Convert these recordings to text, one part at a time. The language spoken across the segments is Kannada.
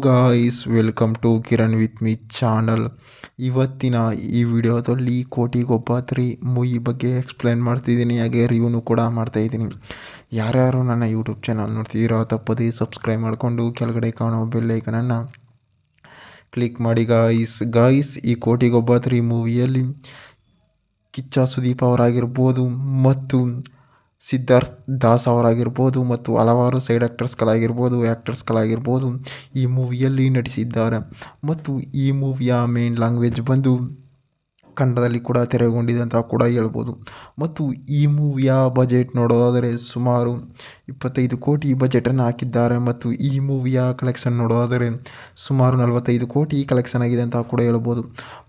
Guys welcome to Kiran with me channel. ಇವತ್ತಿನ ಈ ವಿಡಿಯೋದಲ್ಲಿ ಕೋಟಿಗೊಬ್ಬ 3 ಮೂವಿ ಬಗ್ಗೆ ಎಕ್ಸ್ಪ್ಲೇನ್ ಮಾಡ್ತಿದ್ದೀನಿ, ಹಾಗೆ ರಿವ್ಯೂನು ಕೂಡ ಮಾಡ್ತಾಯಿದ್ದೀನಿ. ಯಾರ್ಯಾರು ನನ್ನ ಯೂಟ್ಯೂಬ್ ಚಾನಲ್ ನೋಡ್ತಿದ್ದೀರೋ ತಪ್ಪದೇ ಸಬ್ಸ್ಕ್ರೈಬ್ ಮಾಡಿಕೊಂಡು ಕೆಳಗಡೆ ಕಾಣೋ ಬೆಲ್ಲೈಕನನ್ನು ಕ್ಲಿಕ್ ಮಾಡಿ. ಗಾಯ್ಸ್ ಈ ಕೋಟಿಗೊಬ್ಬ 3 ಮೂವಿಯಲ್ಲಿ ಕಿಚ್ಚ ಸುದೀಪ್ ಅವರಾಗಿರ್ಬೋದು ಮತ್ತು ಸಿದ್ಧಾರ್ಥ್ ದಾಸ್ ಅವರಾಗಿರ್ಬೋದು ಮತ್ತು ಹಲವಾರು ಸೈಡ್ ಆ್ಯಕ್ಟರ್ಸ್ಗಳಾಗಿರ್ಬೋದು ಈ ಮೂವಿಯಲ್ಲಿ ನಟಿಸಿದ್ದಾರೆ. ಮತ್ತು ಈ ಮೂವಿಯ ಮೇನ್ ಲ್ಯಾಂಗ್ವೇಜ್ ಬಂದು ಕನ್ನಡದಲ್ಲಿ ಕೂಡ ತೆರೆಗೊಂಡಿದೆ ಅಂತ ಕೂಡ ಹೇಳ್ಬೋದು. ಮತ್ತು ಈ ಮೂವಿಯ ಬಜೆಟ್ ನೋಡೋದಾದರೆ ಸುಮಾರು 25 ಕೋಟಿ ಬಜೆಟನ್ನು ಹಾಕಿದ್ದಾರೆ. ಮತ್ತು ಈ ಮೂವಿಯ ಕಲೆಕ್ಷನ್ ನೋಡೋದಾದರೆ ಸುಮಾರು 45 ಕೋಟಿ ಕಲೆಕ್ಷನ್ ಆಗಿದೆ ಅಂತ ಕೂಡ ಹೇಳ್ಬೋದು.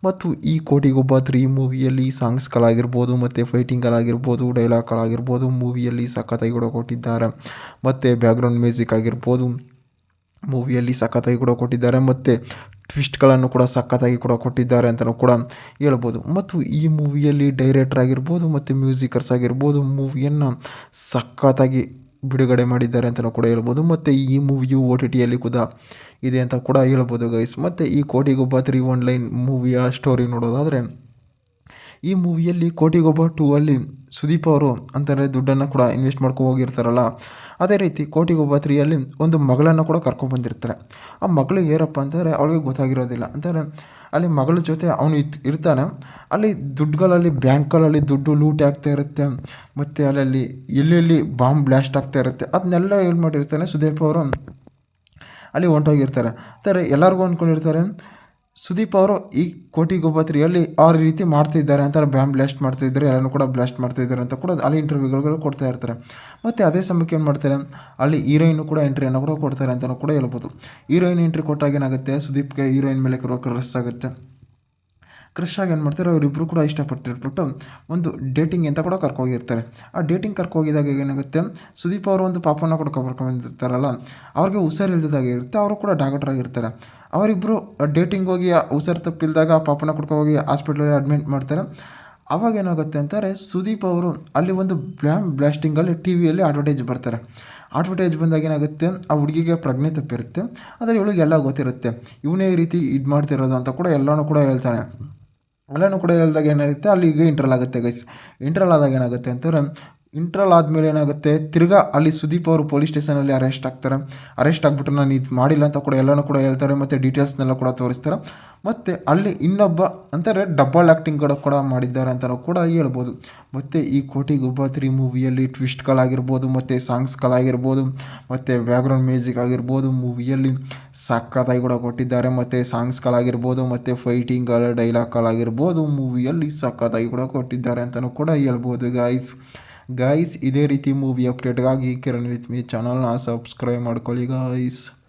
ಮತ್ತು ಈ ಕೋಟಿಗೊಬ್ಬ 3 ಮೂವಿಯಲ್ಲಿ ಸಾಂಗ್ಸ್ಗಳಾಗಿರ್ಬೋದು ಮತ್ತು ಫೈಟಿಂಗ್ಗಳಾಗಿರ್ಬೋದು, ಡೈಲಾಗ್ಗಳಾಗಿರ್ಬೋದು ಮೂವಿಯಲ್ಲಿ ಸಖತ್ತಾಗಿ ಕೂಡ ಕೊಟ್ಟಿದ್ದಾರೆ. ಮತ್ತು ಬ್ಯಾಕ್ಗ್ರೌಂಡ್ ಮ್ಯೂಸಿಕ್ ಆಗಿರ್ಬೋದು ಮೂವಿಯಲ್ಲಿ ಸಖತ್ತಾಗಿ ಕೂಡ ಕೊಟ್ಟಿದ್ದಾರೆ. ಮತ್ತು ಟ್ವಿಸ್ಟ್ಗಳನ್ನು ಕೂಡ ಸಖತ್ತಾಗಿ ಕೂಡ ಕೊಟ್ಟಿದ್ದಾರೆ ಅಂತಲೂ ಕೂಡ ಹೇಳ್ಬೋದು. ಮತ್ತು ಈ ಮೂವಿಯಲ್ಲಿ ಡೈರೆಕ್ಟರ್ ಆಗಿರ್ಬೋದು ಮತ್ತು ಮ್ಯೂಸಿಕರ್ಸ್ ಆಗಿರ್ಬೋದು ಮೂವಿಯನ್ನು ಸಖತ್ತಾಗಿ ಬಿಡುಗಡೆ ಮಾಡಿದ್ದಾರೆ ಅಂತಲೂ ಕೂಡ ಹೇಳ್ಬೋದು. ಮತ್ತು ಈ ಮೂವಿಯು OTTಯಲ್ಲಿ ಕೂಡ ಇದೆ ಅಂತ ಕೂಡ ಹೇಳ್ಬೋದು ಗೈಸ್. ಮತ್ತು ಈ ಕೋಟಿಗೊಬ್ಬ 3 ಆನ್ಲೈನ್ ಮೂವಿಯ ಸ್ಟೋರಿ ನೋಡೋದಾದರೆ ಈ ಮೂವಿಯಲ್ಲಿ ಕೋಟಿಗೊಬ್ಬ 2 ಅಲ್ಲಿ ಸುದೀಪ್ ಅವರು ಅಂತಾರೆ ದುಡ್ಡನ್ನು ಕೂಡ ಇನ್ವೆಸ್ಟ್ ಮಾಡ್ಕೊಂಡು ಹೋಗಿರ್ತಾರಲ್ಲ, ಅದೇ ರೀತಿ ಕೋಟಿಗೊಬ್ಬ 3 ಅಲ್ಲಿ ಒಂದು ಮಗಳನ್ನು ಕೂಡ ಕರ್ಕೊಂಡ್ಬಂದಿರ್ತಾರೆ. ಆ ಮಗಳು ಏನಪ್ಪ ಅಂತಂದರೆ ಅವಳಿಗೆ ಗೊತ್ತಾಗಿರೋದಿಲ್ಲ ಅಂತಾರೆ. ಅಲ್ಲಿ ಮಗಳ ಜೊತೆ ಅವನು ಇರ್ತಾನೆ. ಅಲ್ಲಿ ದುಡ್ಡುಗಳಲ್ಲಿ ಬ್ಯಾಂಕ್ಗಳಲ್ಲಿ ದುಡ್ಡು ಲೂಟಿ ಆಗ್ತಾ ಇರುತ್ತೆ. ಮತ್ತು ಅಲ್ಲಲ್ಲಿ ಎಲ್ಲೆಲ್ಲಿ ಬಾಂಬ್ ಬ್ಲಾಸ್ಟ್ ಆಗ್ತಾ ಇರುತ್ತೆ. ಅದನ್ನೆಲ್ಲ ಏನು ಮಾಡಿರ್ತಾನೆ ಸುದೀಪ್ ಅವರು ಅಲ್ಲಿ ಹೊಂಟೋಗಿರ್ತಾರೆ. ಅಂತಾರೆ ಎಲ್ಲರಿಗೂ ಅಂದ್ಕೊಂಡಿರ್ತಾರೆ ಸುದೀಪ್ ಅವರು ಈ ಕೋಟಿಗೊಬ್ಬ 3 ಅಲ್ಲಿ ಆ ರೀತಿ ಮಾಡ್ತಿದ್ದಾರೆ ಅಂತಾರೆ, ಬ್ಯಾಂಬ್ ಬ್ಲಾಸ್ಟ್ ಮಾಡ್ತಿದ್ದಾರೆ, ಎಲ್ಲನೂ ಕೂಡ ಬ್ಲಾಸ್ಟ್ ಮಾಡ್ತಿದ್ದಾರೆ ಅಂತ ಕೂಡ ಅಲ್ಲಿ ಇಂಟರ್ವ್ಯೂಗಳು ಕೊಡ್ತಾ ಇರ್ತಾರೆ. ಮತ್ತು ಅದೇ ಸಮಯಕ್ಕೆ ಏನು ಮಾಡ್ತಾರೆ ಅಲ್ಲಿ ಹೀರೋಯಿನ್ನು ಕೂಡ ಎಂಟ್ರಿಯನ್ನು ಕೂಡ ಕೊಡ್ತಾರೆ ಅಂತಲೂ ಕೂಡ ಹೇಳ್ಬೋದು. ಹೀರೋಯಿನ್ ಎಂಟ್ರಿ ಕೊಟ್ಟಾಗ ಏನಾಗುತ್ತೆ ಸುದೀಪ್ಗೆ ಹೀರೋಯಿನ್ ಮೇಲೆ ಕ್ರಶ್ ಆಗುತ್ತೆ. ಕ್ರಶ್ ಆಗಿ ಏನು ಮಾಡ್ತಾರೆ ಅವರಿಬ್ಬರು ಕೂಡ ಇಷ್ಟಪಟ್ಟಿರ್ಬಿಟ್ಟು ಒಂದು ಡೇಟಿಂಗ್ ಅಂತ ಕೂಡ ಕರ್ಕೋಗಿರ್ತಾರೆ. ಆ ಡೇಟಿಂಗ್ ಕರ್ಕೋಗಿದಾಗ ಏನಾಗುತ್ತೆ ಸುದೀಪ್ ಅವರು ಒಂದು ಪಾಪನ ಕೂಡ ಕರ್ಕೊಂಡ್ಬಂದಿರ್ತಾರಲ್ಲ, ಅವ್ರಿಗೆ ಹುಷಾರಿಲ್ದಾಗ ಇರುತ್ತೆ. ಅವರು ಕೂಡ ಡಾಕ್ಟರ್ ಆಗಿರ್ತಾರೆ. ಅವರಿಬ್ಬರು ಡೇಟಿಂಗ್ ಹೋಗಿ ಹುಷಾರು ತಪ್ಪಿಲ್ದಾಗ ಆ ಪಾಪನ ಕೊಡ್ಕೋಗಿ ಹಾಸ್ಪಿಟ್ಲಲ್ಲಿ ಅಡ್ಮಿಟ್ ಮಾಡ್ತಾರೆ. ಅವಾಗ ಏನಾಗುತ್ತೆ ಅಂತಾರೆ ಸುದೀಪ್ ಅವರು ಅಲ್ಲಿ ಒಂದು ಬ್ಲಾಸ್ಟಿಂಗಲ್ಲಿ TVಯಲ್ಲಿ ಅಡ್ವರ್ಟೈಸ್ ಬರ್ತಾರೆ. ಅಡ್ವರ್ಟೈಸ್ ಬಂದಾಗ ಏನಾಗುತ್ತೆ ಆ ಹುಡುಗಿಗೆ ಪ್ರಜ್ಞೆ ತಪ್ಪಿರುತ್ತೆ. ಆದರೆ ಇವಳಿಗೆ ಎಲ್ಲ ಗೊತ್ತಿರುತ್ತೆ ಇವನೇ ಈ ರೀತಿ ಇದು ಮಾಡ್ತಿರೋದು ಅಂತ ಕೂಡ ಎಲ್ಲನೂ ಕೂಡ ಹೇಳ್ತಾನೆ. ಎಲ್ಲನೂ ಕೂಡ ಹೇಳಿದಾಗ ಏನಾಗುತ್ತೆ ಅಲ್ಲಿಗೆ ಇಂಟ್ರಲ್ ಆಗುತ್ತೆ ಗೈಸ್. ಇಂಟ್ರಲ್ ಆದಾಗ ಏನಾಗುತ್ತೆ ಅಂತಾರೆ ಇಂಟ್ರಲ್ ಆದಮೇಲೆ ಏನಾಗುತ್ತೆ ತಿರ್ಗಾ ಅಲ್ಲಿ ಸುದೀಪ್ ಅವರು ಪೊಲೀಸ್ ಸ್ಟೇಷನಲ್ಲಿ ಅರೆಸ್ಟ್ ಆಗ್ತಾರೆ. ಅರೆಸ್ಟ್ ಆಗಿಬಿಟ್ಟು ನಾನು ಇದು ಮಾಡಿಲ್ಲ ಅಂತ ಕೂಡ ಎಲ್ಲನೂ ಕೂಡ ಹೇಳ್ತಾರೆ. ಮತ್ತು ಡೀಟೇಲ್ಸ್ನೆಲ್ಲ ಕೂಡ ತೋರಿಸ್ತಾರೆ. ಮತ್ತು ಅಲ್ಲಿ ಇನ್ನೊಬ್ಬ ಅಂತಾರೆ ಡಬಲ್ ಆ್ಯಕ್ಟಿಂಗ್ಗಳು ಕೂಡ ಮಾಡಿದ್ದಾರೆ ಅಂತಲೂ ಕೂಡ ಹೇಳ್ಬೋದು. ಮತ್ತು ಈ ಕೋಟಿಗೊಬ್ಬ 3 ಮೂವಿಯಲ್ಲಿ ಟ್ವಿಸ್ಟ್ಗಳಾಗಿರ್ಬೋದು ಮತ್ತು ಸಾಂಗ್ಸ್ಗಳಾಗಿರ್ಬೋದು ಮತ್ತು ಬ್ಯಾಕ್ಗ್ರೌಂಡ್ ಮ್ಯೂಸಿಕ್ ಆಗಿರ್ಬೋದು ಮೂವಿಯಲ್ಲಿ ಸಖತ್ತಾಗಿ ಕೂಡ ಕೊಟ್ಟಿದ್ದಾರೆ. ಮತ್ತು ಸಾಂಗ್ಸ್ಗಳಾಗಿರ್ಬೋದು ಮತ್ತು ಫೈಟಿಂಗ್ಗಳು ಡೈಲಾಗ್ಗಳಾಗಿರ್ಬೋದು ಮೂವಿಯಲ್ಲಿ ಸಖತ್ತಾಗಿ ಕೂಡ ಕೊಟ್ಟಿದ್ದಾರೆ ಅಂತಲೂ ಕೂಡ ಹೇಳ್ಬೋದು ಗಾಯ್ಸ್ ಇದೇ ರೀತಿ ಮೂವಿ ಅಪ್ಡೇಟ್ಗಾಗಿ ಕಿರಣ್ ವಿತ್ ಮಿ ಚಾನಲ್ನ ಸಬ್ಸ್ಕ್ರೈಬ್ ಮಾಡ್ಕೊಳ್ಳಿ ಗಾಯ್ಸ್.